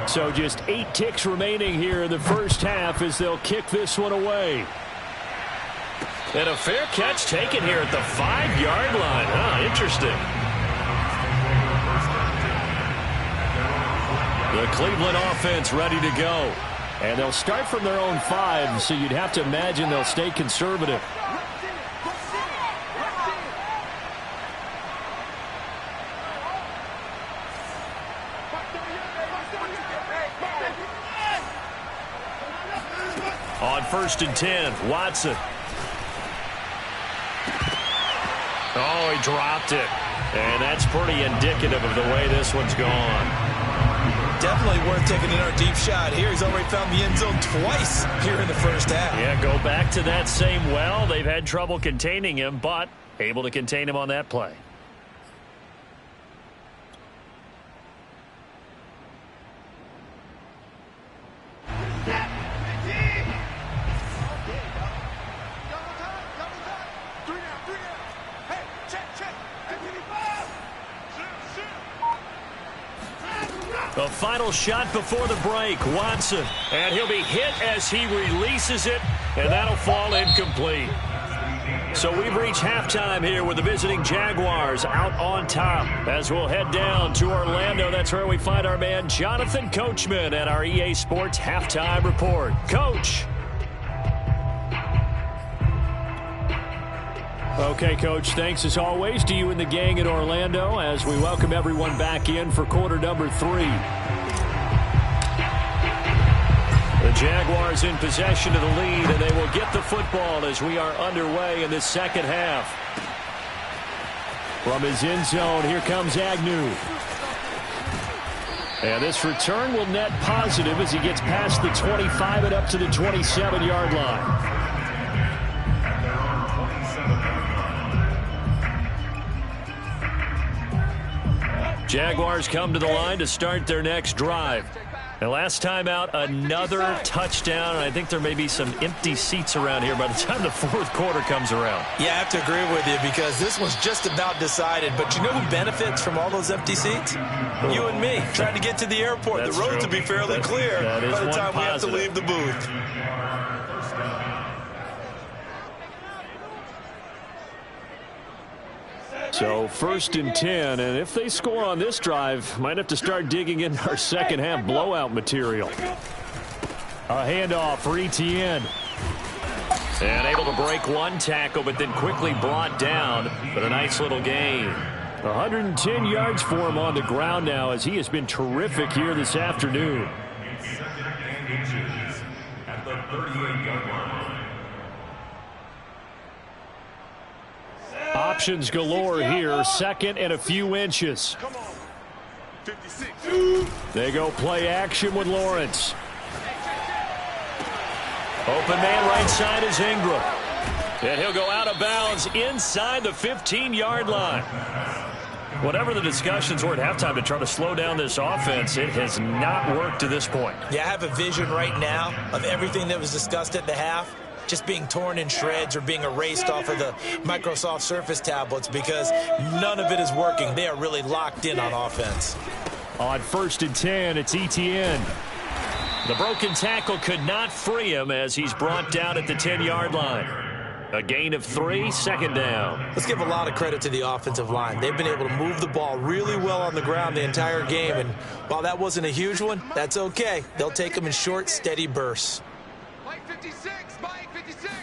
So just 8 ticks remaining here in the first half as they'll kick this one away. And a fair catch taken here at the 5-yard line. Interesting. The Cleveland offense ready to go. And they'll start from their own 5, so you'd have to imagine they'll stay conservative. On 1st and 10, Watson. Oh, he dropped it. And that's pretty indicative of the way this one's gone. Definitely worth taking another deep shot here. He's already found the end zone twice here in the first half. Yeah, go back to that same well. They've had trouble containing him, but able to contain him on that play. The final shot before the break, Watson. And he'll be hit as he releases it, and that'll fall incomplete. So we've reached halftime here with the visiting Jaguars out on top. As we'll head down to Orlando, that's where we find our man Jonathan Coachman at our EA Sports Halftime Report. Coach. Okay, Coach, thanks as always to you and the gang in Orlando as we welcome everyone back in for quarter number 3. The Jaguars in possession of the lead, and they will get the football as we are underway in the second half. From his end zone, here comes Agnew. And this return will net positive as he gets past the 25 and up to the 27-yard line. Jaguars come to the line to start their next drive. And last time out, another touchdown. And I think there may be some empty seats around here by the time the fourth quarter comes around. Yeah, I have to agree with you because this one's just about decided. But you know who benefits from all those empty seats? You and me, trying to get to the airport. That's the roads true. will be fairly clear by the time we have to leave the booth. So 1st and 10, and if they score on this drive, might have to start digging in our second half blowout material. A handoff for Etienne. And able to break one tackle, but then quickly brought down. But a nice little gain. 110 yards for him on the ground now as he has been terrific here this afternoon. At the 38-yard line. Options galore here. 2nd and a few inches. Come on. 56. They go play action with Lawrence. Open man right side is Ingram. And he'll go out of bounds inside the 15-yard line. Whatever the discussions were at halftime to try to slow down this offense, it has not worked to this point. Yeah, I have a vision right now of everything that was discussed at the half just being torn in shreds or being erased off of the Microsoft Surface tablets because none of it is working. They are really locked in on offense. On 1st and 10, it's Etienne. The broken tackle could not free him as he's brought down at the 10-yard line. A gain of 3, 2nd down. Let's give a lot of credit to the offensive line. They've been able to move the ball really well on the ground the entire game, and while that wasn't a huge one, that's okay. They'll take them in short, steady bursts. Mike 56, Mike 56.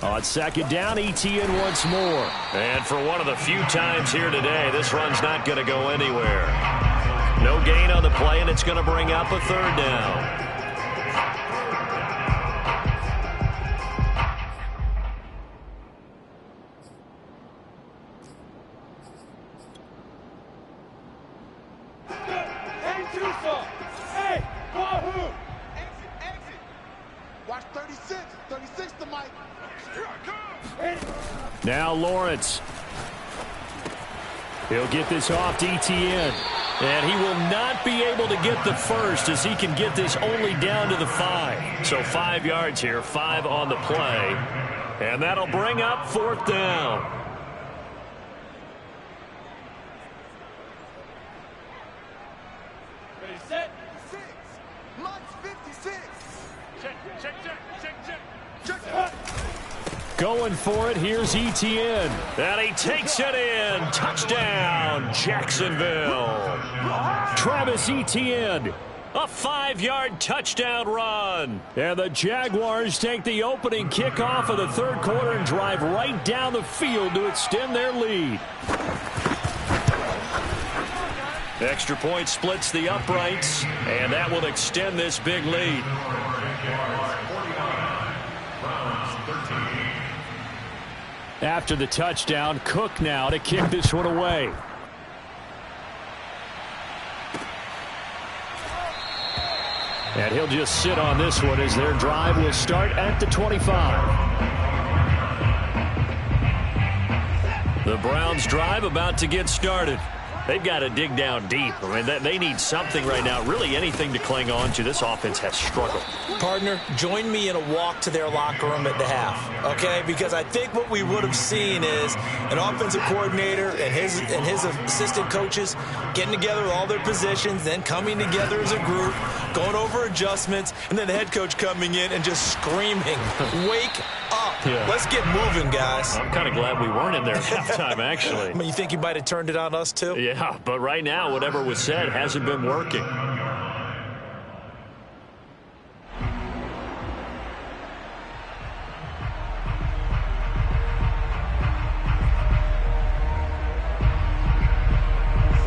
On 2nd down, Etienne once more. And for one of the few times here today, this run's not going to go anywhere. No gain on the play, and it's going to bring up a 3rd down. Now Lawrence. He'll get this off to Etienne. And he will not be able to get the first as he can get this only down to the 5. So 5 yards here, 5 on the play. And that'll bring up 4th down. Set. 6. Mine's 56. Check. Going for it, here's ETN. And he takes it in. Touchdown, Jacksonville. Travis Etienne. A 5-yard touchdown run. And the Jaguars take the opening kickoff of the third quarter and drive right down the field to extend their lead. Extra point splits the uprights, and that will extend this big lead. After the touchdown, Cook now to kick this one away. And he'll just sit on this one as their drive will start at the 25. The Browns' drive about to get started. They've got to dig down deep. I mean, they need something right now, really anything to cling on to. This offense has struggled. Partner, join me in a walk to their locker room at the half, okay? Because I think what we would have seen is an offensive coordinator and his assistant coaches getting together with all their positions, then coming together as a group, going over adjustments, and then the head coach coming in and just screaming, wake up. Yeah. Let's get moving, guys. I'm kind of glad we weren't in there at halftime, actually. I mean, you think he might have turned it on us, too? Yeah, but right now, whatever was said hasn't been working.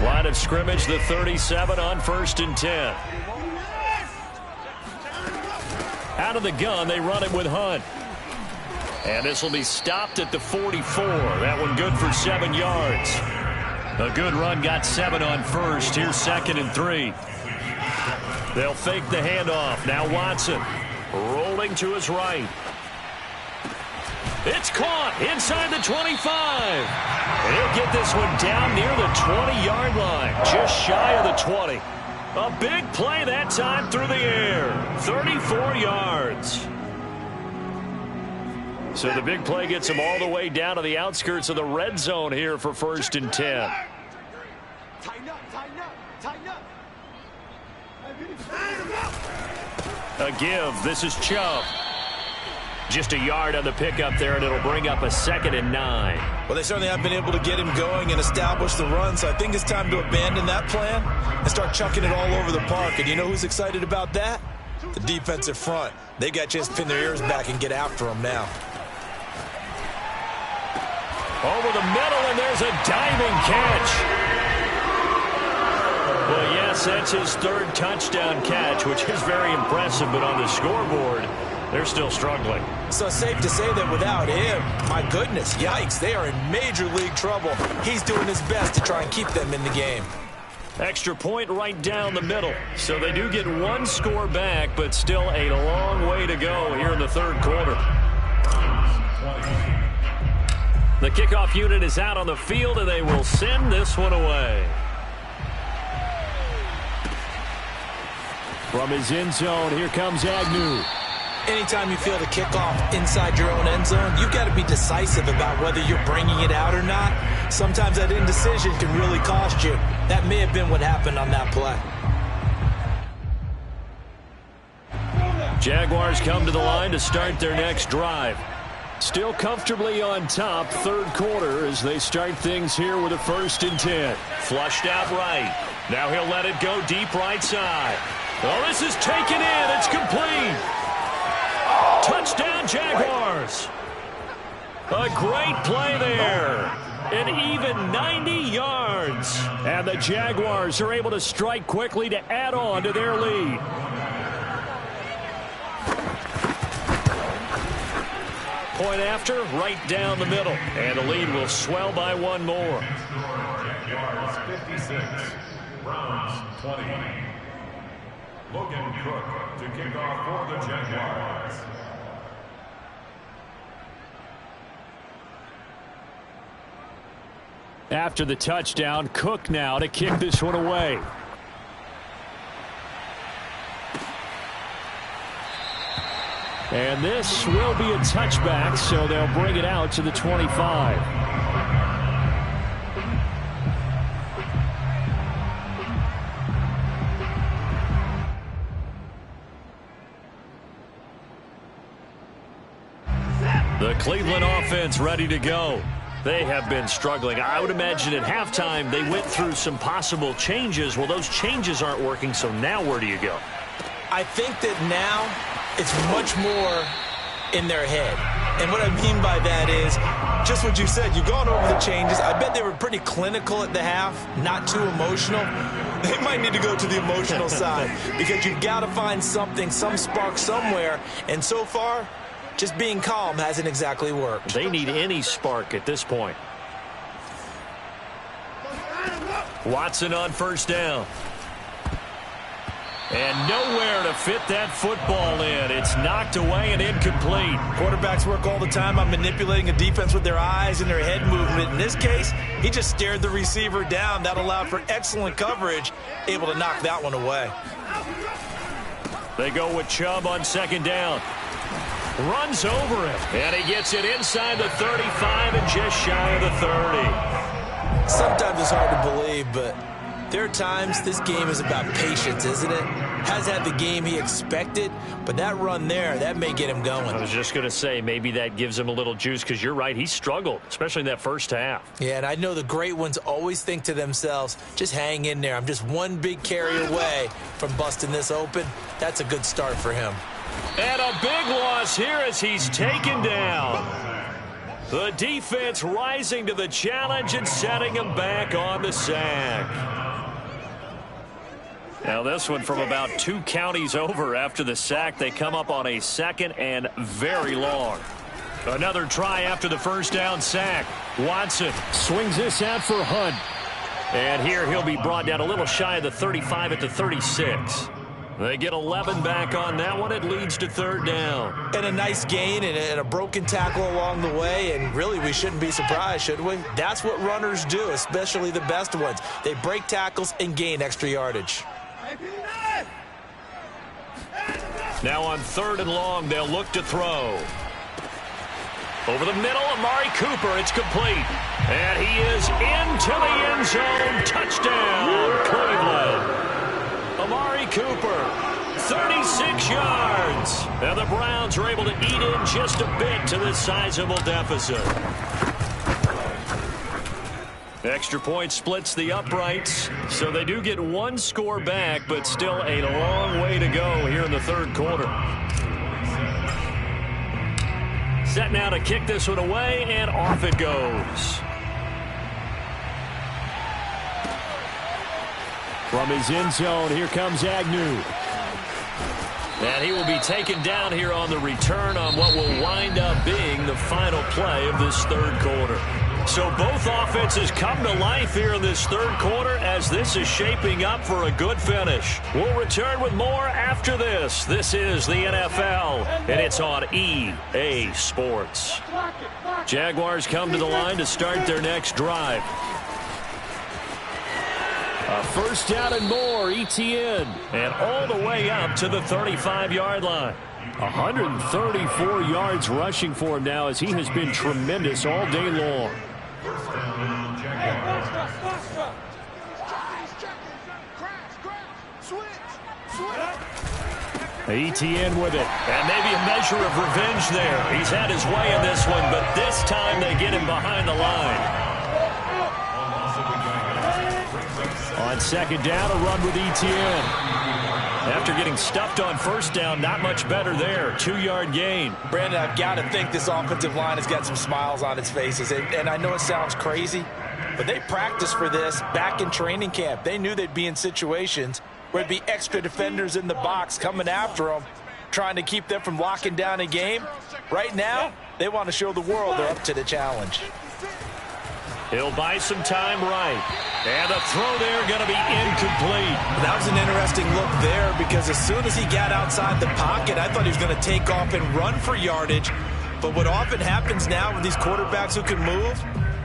Line of scrimmage, the 37 on 1st and 10. Out of the gun, they run it with Hunt. And this will be stopped at the 44. That one good for 7 yards. A good run got 7 on 1st. Here's 2nd and 3. They'll fake the handoff. Now Watson rolling to his right. It's caught inside the 25. And he'll get this one down near the 20-yard line, just shy of the 20. A big play that time through the air. 34 yards. So the big play gets him all the way down to the outskirts of the red zone here for 1st and 10. A give. This is Chubb. Just a yard on the pickup there, and it'll bring up a 2nd and 9. Well, they certainly have been able to get him going and establish the run, so I think it's time to abandon that plan and start chucking it all over the park. And you know who's excited about that? The defensive front. They got a chance to pin their ears back and get after him now. Over the middle, and there's a diving catch. Well, yes, that's his 3rd touchdown catch, which is very impressive, but on the scoreboard, they're still struggling. So safe to say that without him, my goodness, yikes, they are in major league trouble. He's doing his best to try and keep them in the game. Extra point right down the middle. So they do get 1 score back, but still a long way to go here in the 3rd quarter. The kickoff unit is out on the field, and they will send this one away. From his end zone, here comes Agnew. Anytime you feel the kickoff inside your own end zone, you've got to be decisive about whether you're bringing it out or not. Sometimes that indecision can really cost you. That may have been what happened on that play. Jaguars come to the line to start their next drive. Still comfortably on top, 3rd quarter as they start things here with a 1st and 10. Flushed out right. Now he'll let it go deep right side. Oh, this is taken in. It's complete. Touchdown, Jaguars. A great play there. An even 90 yards. And the Jaguars are able to strike quickly to add on to their lead. Point after, right down the middle. And the lead will swell by 1 more. Jaguars 56, Browns 20. Logan Cook to kick off for the Jaguars. After the touchdown, Cook now to kick this one away. And this will be a touchback, so they'll bring it out to the 25. Cleveland offense ready to go. They have been struggling. I would imagine at halftime they went through some possible changes. Well, those changes aren't working, so now where do you go? I think that now it's much more in their head. And what I mean by that is just what you said. You've gone over the changes. I bet they were pretty clinical at the half, not too emotional. They might need to go to the emotional side because you've got to find something, some spark somewhere. And so far, just being calm hasn't exactly worked. They need any spark at this point. Watson on first down. And nowhere to fit that football in. It's knocked away and incomplete. Quarterbacks work all the time on manipulating a defense with their eyes and their head movement. In this case, he just stared the receiver down. That allowed for excellent coverage, able to knock that one away. They go with Chubb on second down. Runs over him. And he gets it inside the 35 and just shy of the 30. Sometimes it's hard to believe, but there are times this game is about patience, isn't it? Has had the game he expected, but that run there, that may get him going. I was just going to say, maybe that gives him a little juice because you're right, he struggled, especially in that first half. Yeah, and I know the great ones always think to themselves, just hang in there. I'm just one big carry away from busting this open. That's a good start for him. And a big loss here as he's taken down. The defense rising to the challenge and setting him back on the sack. Now this one from about 2 counties over after the sack. They come up on a second and very long. Another try after the first down sack. Watson swings this out for Hunt. And here he'll be brought down a little shy of the 35 at the 36. They get 11 back on that one. It leads to third down. And a nice gain and a broken tackle along the way. And really, we shouldn't be surprised, should we? That's what runners do, especially the best ones. They break tackles and gain extra yardage. Now on third and long, they'll look to throw. Over the middle, Amari Cooper. It's complete. And he is into the end zone. Touchdown, Cleveland. Amari Cooper, 36 yards. And the Browns are able to eat in just a bit to this sizable deficit. Extra point splits the uprights, so they do get one score back, but still a long way to go here in the third quarter. Set now to kick this one away, and off it goes. From his end zone, here comes Agnew. And he will be taken down here on the return on what will wind up being the final play of this third quarter. So both offenses come to life here in this third quarter as this is shaping up for a good finish. We'll return with more after this. This is the NFL, and it's on EA Sports. Jaguars come to the line to start their next drive. A first down and more, ETN. And all the way up to the 35-yard line. 134 yards rushing for him now as he has been tremendous all day long. ETN with it. And maybe a measure of revenge there. He's had his way in this one, but this time they get him behind the line. On second down, a run with ETN. After getting stuffed on first down, not much better there. 2-yard gain. Brandon, I've got to think this offensive line has got some smiles on its faces. And I know it sounds crazy, but they practiced for this back in training camp. They knew they'd be in situations where there'd be extra defenders in the box coming after them, trying to keep them from locking down a game. Right now, they want to show the world they're up to the challenge. He'll buy some time right. And the throw there going to be incomplete. That was an interesting look there because as soon as he got outside the pocket, I thought he was going to take off and run for yardage. But what often happens now with these quarterbacks who can move,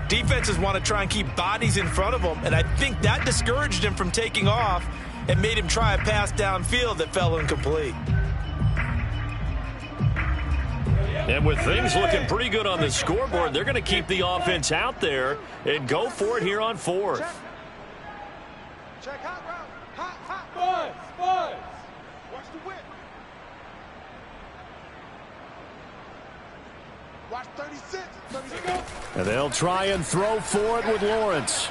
defenses want to try and keep bodies in front of them. And I think that discouraged him from taking off and made him try a pass downfield that fell incomplete. And with things looking pretty good on the scoreboard, they're going to keep the offense out there and go for it here on fourth. Check hot route. Hot. Buzz. Watch the whip. Watch 36. 36. And they'll try and throw for it with Lawrence.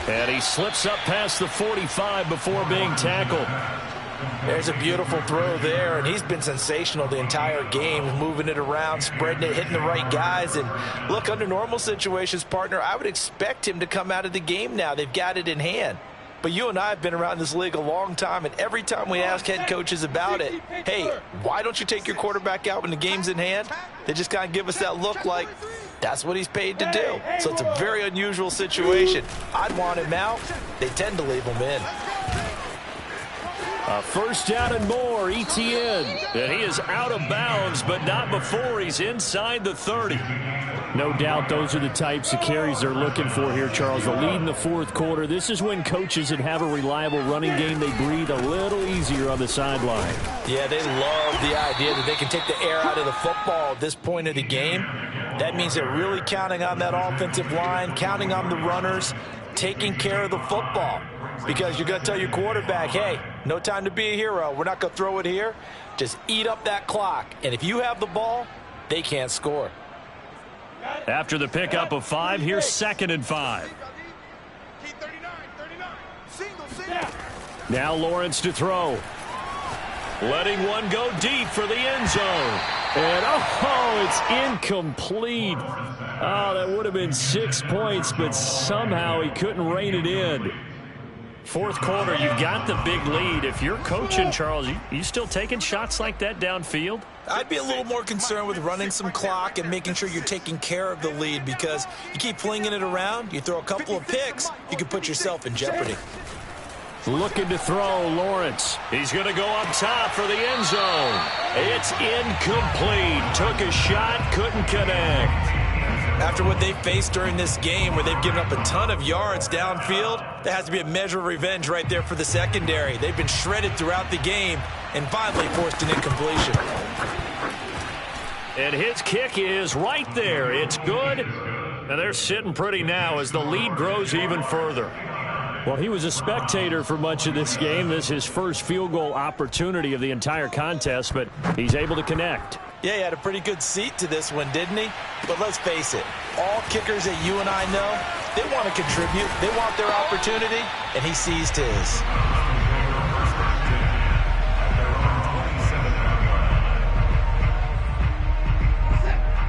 And he slips up past the 45 before being tackled. There's a beautiful throw there, and he's been sensational the entire game, moving it around, spreading it, hitting the right guys. And look, under normal situations, partner, I would expect him to come out of the game now. They've got it in hand. But you and I have been around this league a long time, and every time we ask head coaches about it, hey, why don't you take your quarterback out when the game's in hand? They just kind of give us that look like that's what he's paid to do. So it's a very unusual situation. I'd want him out. They tend to leave him in. A first down and more, Etienne. And he is out of bounds, but not before he's inside the 30. No doubt those are the types of carries they're looking for here, Charles. The lead in the fourth quarter. This is when coaches that have a reliable running game, they breathe a little easier on the sideline. Yeah, they love the idea that they can take the air out of the football at this point of the game. That means they're really counting on that offensive line, counting on the runners, taking care of the football. Because you're going to tell your quarterback, hey, no time to be a hero. We're not going to throw it here. Just eat up that clock. And if you have the ball, they can't score. After the pickup of 5, here's 2nd and 5. Now Lawrence to throw. Letting one go deep for the end zone. And, oh, it's incomplete. Oh, that would have been 6 points, but somehow he couldn't rein it in. Fourth quarter, you've got the big lead. If you're coaching, Charles, you still taking shots like that downfield? I'd be a little more concerned with running some clock and making sure you're taking care of the lead, because you keep flinging it around, you throw a couple of picks, you can put yourself in jeopardy. Looking to throw, Lawrence. He's going to go up top for the end zone. It's incomplete. Took a shot, couldn't connect. After what they've faced during this game, where they've given up a ton of yards downfield, there has to be a measure of revenge right there for the secondary. They've been shredded throughout the game and finally forced an incompletion. And his kick is right there. It's good. And they're sitting pretty now as the lead grows even further. Well, he was a spectator for much of this game. This is his first field goal opportunity of the entire contest, but he's able to connect. Yeah, he had a pretty good seat to this one, didn't he? But let's face it, all kickers that you and I know, they want to contribute. They want their opportunity, and he seized his.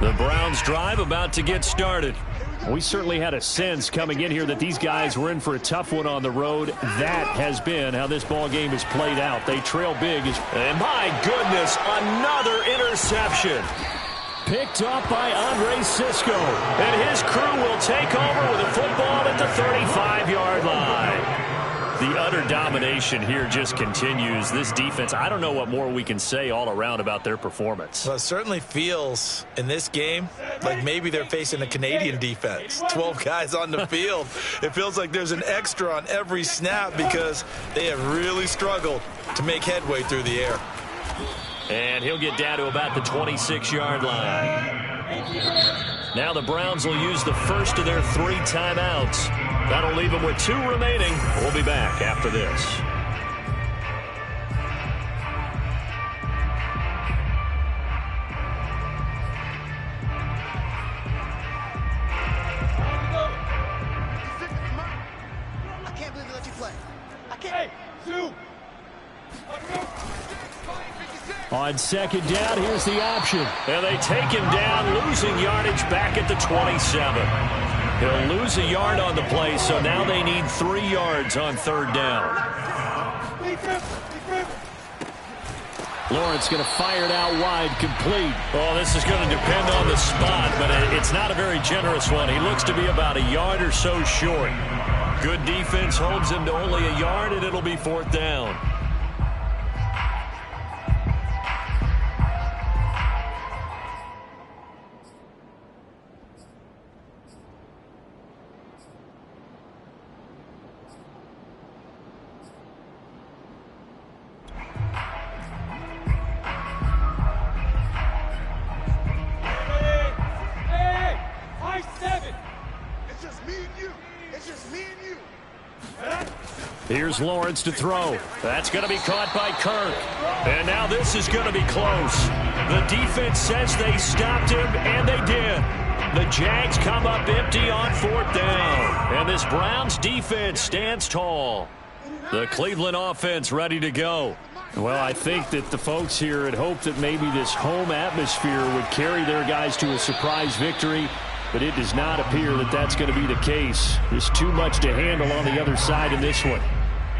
The Browns drive about to get started. We certainly had a sense coming in here that these guys were in for a tough one on the road. That has been how this ball game has played out. They trail big. And my goodness, another interception. Picked up by Andre Cisco. And his crew will take over with a football at the 35-yard line. The utter domination here just continues. This defense, I don't know what more we can say all around about their performance. Well, it certainly feels in this game like maybe they're facing a Canadian defense. 12 guys on the field. It feels like there's an extra on every snap because they have really struggled to make headway through the air. And he'll get down to about the 26-yard line. Now the Browns will use the first of their 3 timeouts. That'll leave them with 2 remaining. We'll be back after this. I can't believe they let you play. I can't. Hey, On second down, here's the option. And they take him down, losing yardage back at the 27. He'll lose a yard on the play, so now they need 3 yards on 3rd down. Lawrence going to fire it out wide, complete. Well, this is going to depend on the spot, but it's not a very generous one. He looks to be about a yard or so short. Good defense holds him to only a yard, and it'll be 4th down. It's just me and you. It's just me and you. Here's Lawrence to throw. That's going to be caught by Kirk. And now this is going to be close. The defense says they stopped him, and they did. The Jags come up empty on 4th down. And this Browns defense stands tall. The Cleveland offense ready to go. Well, I think that the folks here had hoped that maybe this home atmosphere would carry their guys to a surprise victory, but it does not appear that that's going to be the case. There's too much to handle on the other side in this one.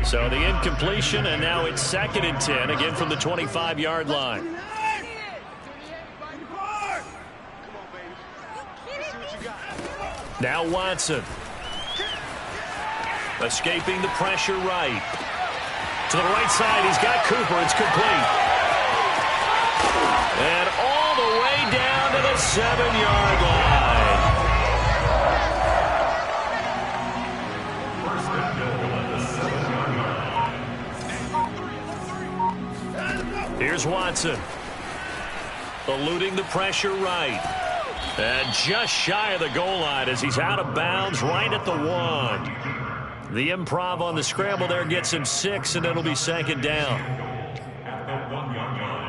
So the incompletion, and now it's 2nd and 10, again from the 25-yard line. Now Watson. Escaping the pressure right. To the right side, he's got Cooper. It's complete. And all the way down to the 7-yard line. Here's Watson. Eluding the pressure right. And just shy of the goal line as he's out of bounds right at the 1. The improv on the scramble there gets him 6, and it'll be 2nd down. At the 1-yard line.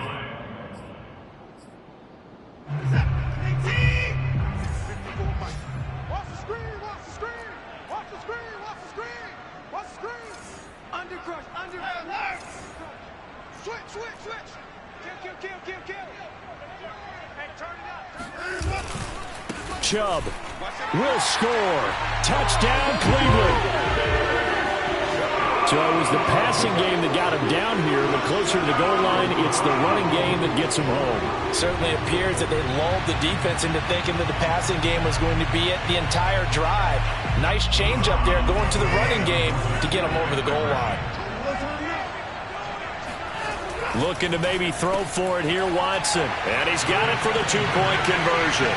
Watch the screen, watch the screen, watch the screen, watch the screen, watch the screen. Under crush, under. Switch. Kill. Hey, turn it up. Chubb will score. Touchdown, Cleveland. So it was the passing game that got him down here, but closer to the goal line, it's the running game that gets him home. Certainly appears that they lulled the defense into thinking that the passing game was going to be it the entire drive. Nice change up there going to the running game to get him over the goal line. Looking to maybe throw for it here, Watson. And he's got it for the 2-point conversion.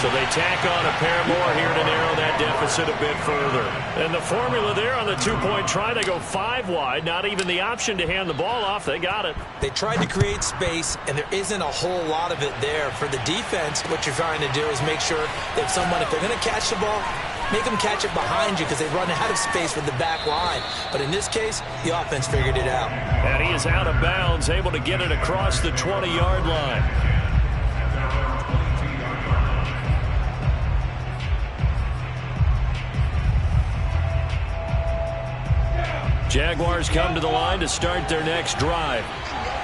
So they tack on a pair more here to narrow that deficit a bit further. And the formula there on the 2-point try, they go 5 wide. Not even the option to hand the ball off. They got it. They tried to create space, and there isn't a whole lot of it there. For the defense, what you're trying to do is make sure that someone, if they're going to catch the ball, make them catch it behind you because they run out of space with the back line. But in this case, the offense figured it out. And he is out of bounds, able to get it across the 20-yard line. Jaguars come to the line to start their next drive.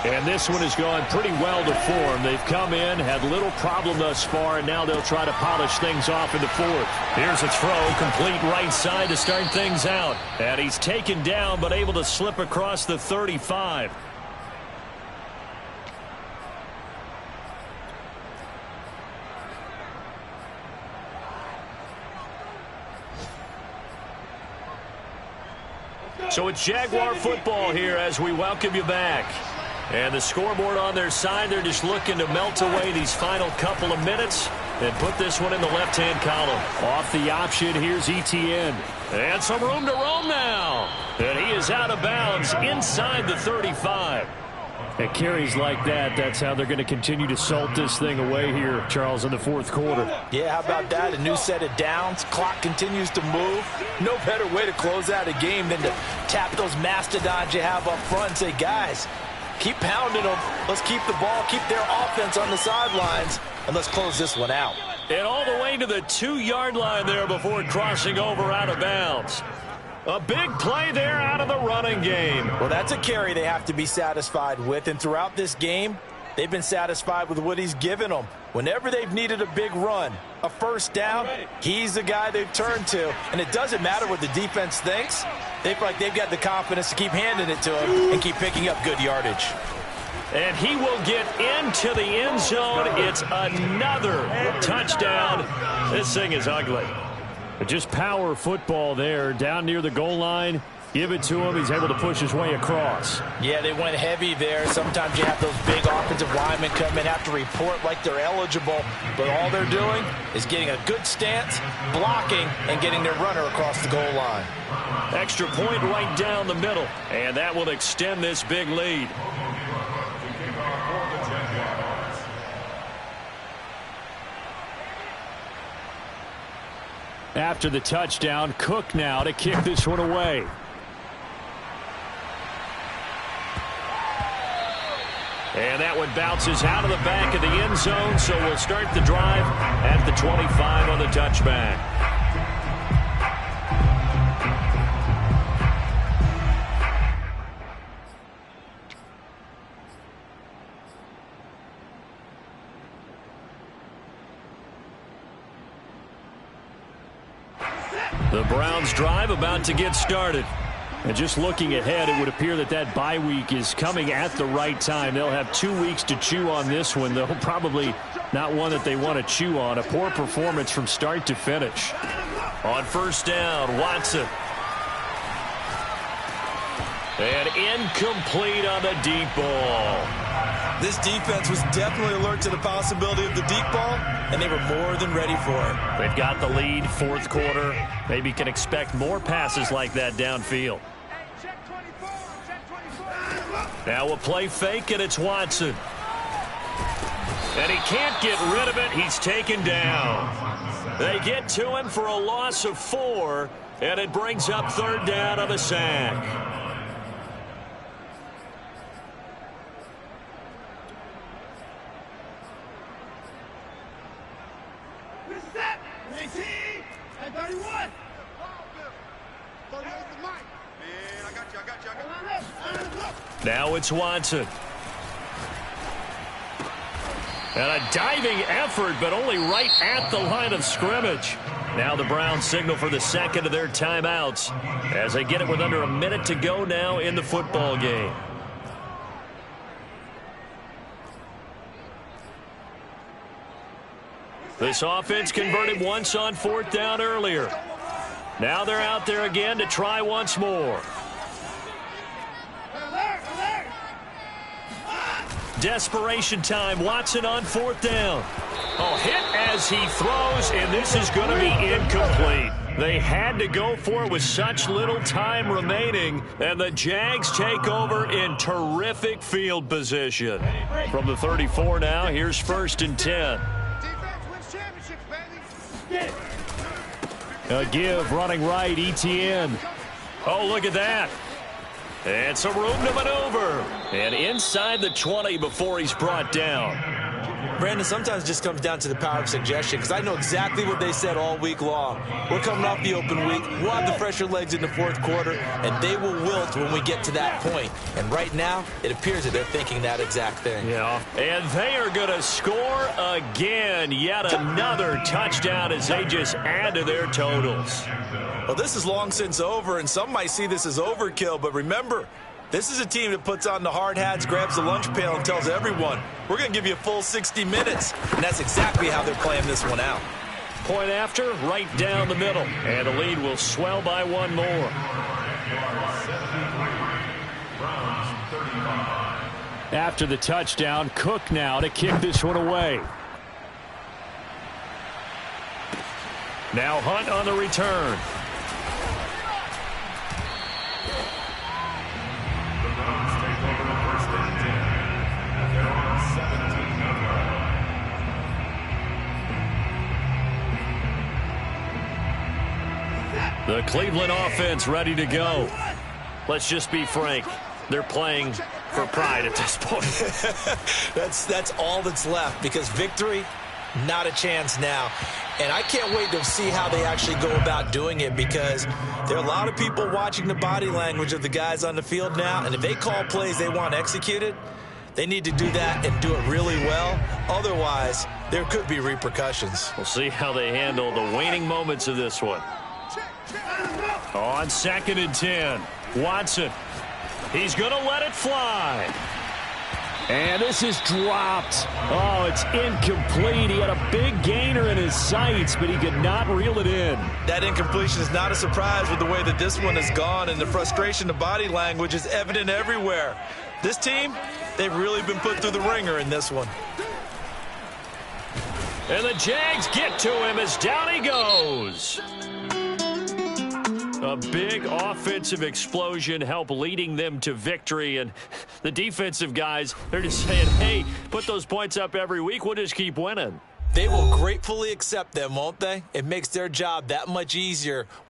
And this one has gone pretty well to form. They've come in, had little problem thus far, and now they'll try to polish things off in the 4th. Here's a throw, complete right side to start things out. And he's taken down, but able to slip across the 35. So it's Jaguar football here as we welcome you back. And the scoreboard on their side, they're just looking to melt away these final couple of minutes and put this one in the left-hand column. Off the option, here's Etienne. And some room to roam now. And he is out of bounds inside the 35. At carries like that, that's how they're going to continue to salt this thing away here, Charles, in the 4th quarter. Yeah, how about that? A new set of downs. Clock continues to move. No better way to close out a game than to tap those mastodons you have up front and say, guys, keep pounding them. Let's keep the ball, keep their offense on the sidelines, and let's close this one out. And all the way to the 2-yard line there before crossing over out of bounds. A big play there out of the running game. Well, that's a carry they have to be satisfied with, and throughout this game, they've been satisfied with what he's given them. Whenever they've needed a big run, a first down, he's the guy they've turned to. And it doesn't matter what the defense thinks. They feel like they've got the confidence to keep handing it to him and keep picking up good yardage. And he will get into the end zone. It's another touchdown. This thing is ugly. Just power football there, down near the goal line. Give it to him. He's able to push his way across. Yeah, they went heavy there. Sometimes you have those big offensive linemen come in, have to report like they're eligible. But all they're doing is getting a good stance, blocking, and getting their runner across the goal line. Extra point right down the middle. And that will extend this big lead. After the touchdown, Cook now to kick this one away. And that one bounces out of the back of the end zone, so we'll start the drive at the 25 on the touchback. The Browns drive about to get started. And just looking ahead, it would appear that that bye week is coming at the right time. They'll have 2 weeks to chew on this one, though probably not one that they want to chew on. A poor performance from start to finish. On first down, Watson. And incomplete on the deep ball. This defense was definitely alert to the possibility of the deep ball, and they were more than ready for it. They've got the lead, fourth quarter. Maybe can expect more passes like that downfield. Now a play fake, and it's Watson. And he can't get rid of it. He's taken down. They get to him for a loss of 4, and it brings up third down on the sack. Now it's Watson. And a diving effort, but only right at the line of scrimmage. Now the Browns signal for the second of their timeouts as they get it with under a minute to go now in the football game. This offense converted once on fourth down earlier. Now they're out there again to try once more. Desperation time. Watson on fourth down. Oh, hit as he throws, and this is going to be incomplete. They had to go for it with such little time remaining, and the Jags take over in terrific field position. From the 34 now, here's first and 10. A give, running right, ETN. Oh, look at that. And some room to maneuver. And inside the 20 before he's brought down. Brandon, sometimes it just comes down to the power of suggestion, because I know exactly what they said all week long. We're coming off the open week. We'll have the fresher legs in the fourth quarter, and they will wilt when we get to that point. And right now, it appears that they're thinking that exact thing. Yeah. And they are going to score again. Yet another touchdown as they just add to their totals. Well, this is long since over, and some might see this as overkill, but remember, this is a team that puts on the hard hats, grabs the lunch pail, and tells everyone, we're going to give you a full 60 minutes. And that's exactly how they're playing this one out. Point after, right down the middle. And the lead will swell by one more. After the touchdown, Cook now to kick this one away. Now Hunt on the return. The Cleveland offense ready to go. Let's just be frank. They're playing for pride at this point. That's all that's left, because victory, not a chance now. And I can't wait to see how they actually go about doing it, because there are a lot of people watching the body language of the guys on the field now, and if they call plays they want executed, they need to do that and do it really well. Otherwise, there could be repercussions. We'll see how they handle the waning moments of this one. On second and 10, Watson. He's going to let it fly. And this is dropped. Oh, it's incomplete. He had a big gainer in his sights, but he could not reel it in. That incompletion is not a surprise with the way that this one has gone, and the frustration of body language is evident everywhere. This team, they've really been put through the ringer in this one. And the Jags get to him as down he goes. A big offensive explosion helped leading them to victory. And the defensive guys, they're just saying, hey, put those points up every week. We'll just keep winning. They will gratefully accept them, won't they? It makes their job that much easier